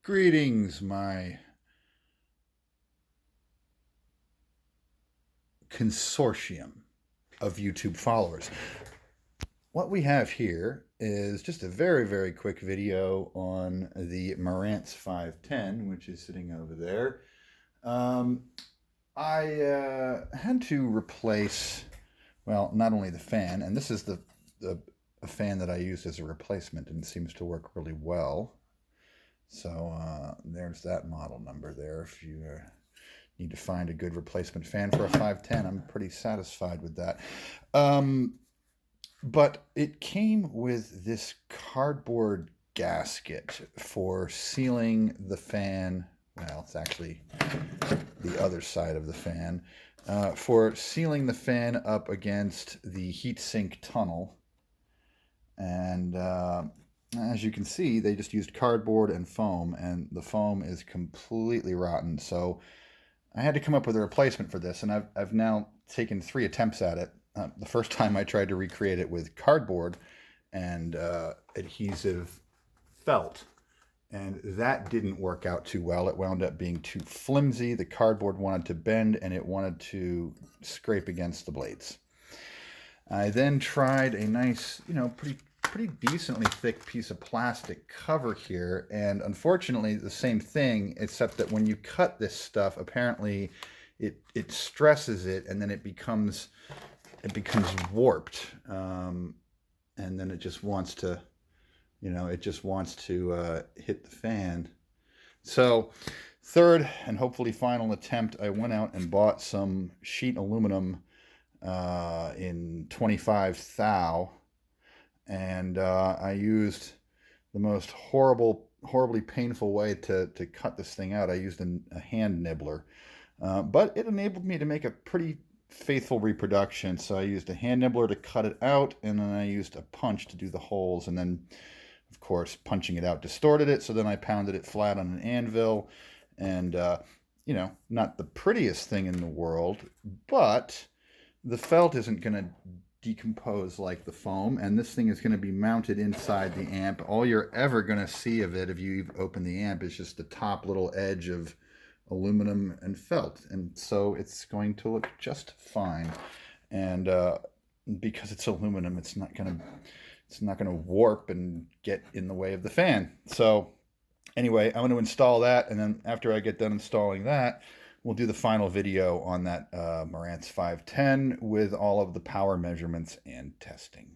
Greetings, my consortium of YouTube followers. What we have here is just a very, very quick video on the Marantz 510, which is sitting over there. I had to replace, well, not only the fan, and this is a fan that I used as a replacement and seems to work really well. So there's that model number there. If you need to find a good replacement fan for a 510, I'm pretty satisfied with that. But it came with this cardboard gasket for sealing the fan. Well, it's actually the other side of the fan. For sealing the fan up against the heatsink tunnel. And as you can see, they just used cardboard and foam, and the foam is completely rotten. So I had to come up with a replacement for this, and I've now taken 3 attempts at it. The first time I tried to recreate it with cardboard and adhesive felt, and that didn't work out too well. It wound up being too flimsy. The cardboard wanted to bend, and it wanted to scrape against the blades. I then tried a nice, pretty decently thick piece of plastic cover here, and unfortunately the same thing, except that when you cut this stuff, apparently it stresses it, and then it becomes warped, and then it just wants to hit the fan. So third and hopefully final attempt, I went out and bought some sheet aluminum in 25 thou, and I used the most horribly painful way to cut this thing out. I used a hand nibbler, but it enabled me to make a pretty faithful reproduction. So I used a hand nibbler to cut it out, and then I used a punch to do the holes, and then of course punching it out distorted it, so then I pounded it flat on an anvil. And not the prettiest thing in the world, but the felt isn't going to decompose like the foam, and this thing is going to be mounted inside the amp. All you're ever going to see of it if you open the amp is just the top little edge of aluminum and felt, and so it's going to look just fine. And because it's aluminum, it's not going to warp and get in the way of the fan. So anyway, I'm going to install that, and then after I get done installing that, we'll do the final video on that Marantz 510 with all of the power measurements and testing.